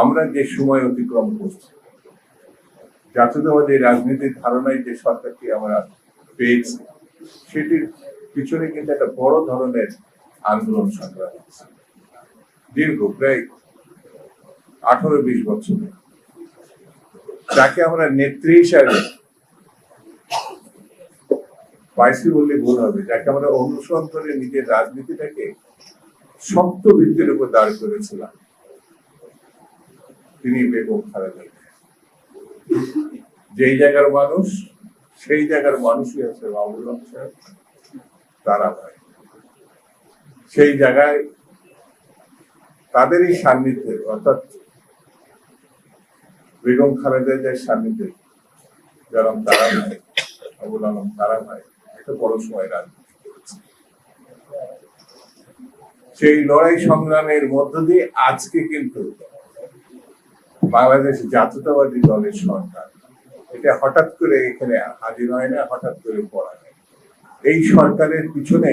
আমরা যে সময় অতিক্রম করছি, জাতীয়তাবাদী রাজনীতির ধারণায় যে সরকারটি আমরা পেয়েছি, সেটির পিছনে কিন্তু একটা বড় ধরনের আন্দোলন সংগ্রাম আছে, দীর্ঘ প্রায় 18-20 বছর, যাকে আমরা নেত্রী হিসাবে পাইছি বললে ভুল হবে, যাকে আমরা অনুসরণ করে নিজের রাজনীতিটাকে শক্ত ভিত্তির উপর দাঁড় করেছিলাম, তিনি বেগম খালেদা জিয়া। যেই জায়গার মানুষ সেই জায়গার মানুষই আছে মাহবুবুল হক সাহেব, তারা ভাই সেই জায়গায় তাদেরই সান্নিধ্যে, অর্থাৎ বেগম খালেদা জিয়ার সান্নিধ্যে যেরকম তারা ভাই, আবুল আলম তারা ভাই একটা বড় সময় রাজনীতি করেছে। সেই লড়াই সংগ্রামের মধ্য দিয়ে আজকে কিন্তু বাংলাদেশ জাতীয়তাবাদী দলের সরকার, এটা হঠাৎ করে এখানে হাজির হয় না, হঠাৎ করে পড়া হয়। এই সরকারের পিছনে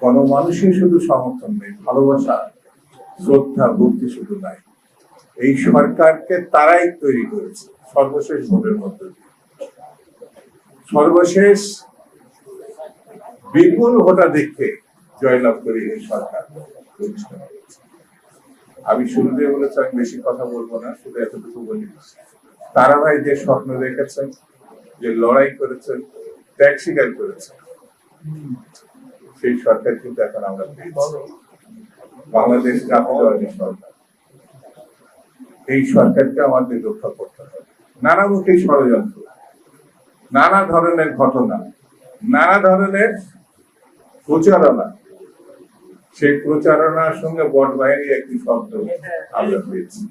গণমানুষের শুধু সমর্থন নেই, ভালোবাসা, শ্রদ্ধা, ভক্তি শুধু নাই, এই সরকারকে তারাই তৈরি করেছে সর্বশেষ ভোটের মধ্য দিয়ে। সর্বশেষ বিপুল ভোটাধিক্যে জয়লাভ করে এই সরকার প্রতিষ্ঠা করেছে। আমি শুরুতে বলেছি আমি বেশি কথা বলবো না, শুধু এতটুকু বলি, তারা ভাই যে স্বপ্ন দেখেছেন, যে লড়াই করেছেন, ত্যাগ স্বীকার করেছেন, সেই সরকার কিন্তু এখন আমরা পেয়েছি, বাংলাদেশ জাতীয়তাবাদী সরকার। এই সরকারকে আমাদের রক্ষা করতে হবে। নানামুখী ষড়যন্ত্র, নানা ধরনের ঘটনা, নানা ধরনের প্রচারণা, সেই প্রচারণার সঙ্গে বট বাহিনীর একটি শব্দ আমরা পেয়েছি।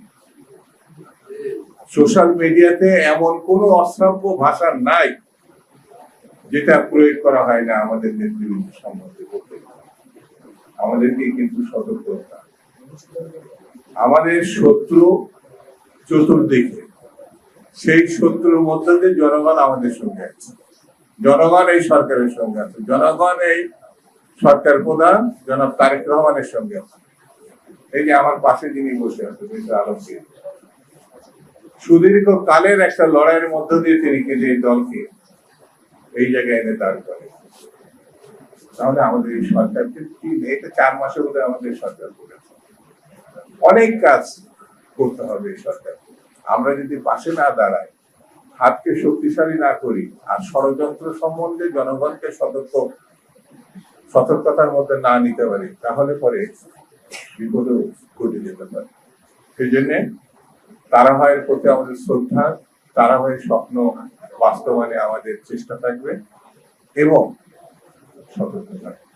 সোশ্যাল মিডিয়াতে এমন কোন অশ্রাব্য ভাষা নাই যেটা প্রয়োগ করা হয় না আমাদের নেতৃবৃন্দ সম্বন্ধে করতে। আমাদেরকে কিন্তু সতর্ক হতে হবে। আমাদের শত্রু চতুর্দিকে, সেই শত্রুর মধ্যে দিয়ে জনগণ আমাদের সঙ্গে আছে, জনগণ এই সরকারের সঙ্গে আছে, জনগণ এই সরকার প্রধান জনাব তারেক রহমানের সঙ্গে আছে। এই যে আমার পাশে যিনি বসে আছেন মিস্টার আলমগীর, সুদীর্ঘ কালের একটা লড়াইয়ের মধ্য দিয়ে তিনি কিন্তু এই দলকে এই জায়গায় এনে দাঁড় করে। তাহলে আমাদের এই সরকারকে কি, এটা 4 মাসের মধ্যে আমাদের সরকার করেছে, অনেক কাজ করতে হবে এই সরকার। আমরা যদি পাশে না দাঁড়াই, হাতকে শক্তিশালী না করি, আর ষড়যন্ত্র সম্বন্ধে জনগণকে সতর্কতার মধ্যে না নিতে পারি, তাহলে পরে বিপদ ঘটে যেতে পারে। সেই জন্যে তারা ভাইয়ের প্রতি আমাদের শ্রদ্ধা, তারা ভাইয়ের স্বপ্ন বাস্তবায়নে আমাদের চেষ্টা থাকবে এবং সতর্ক থাকবে।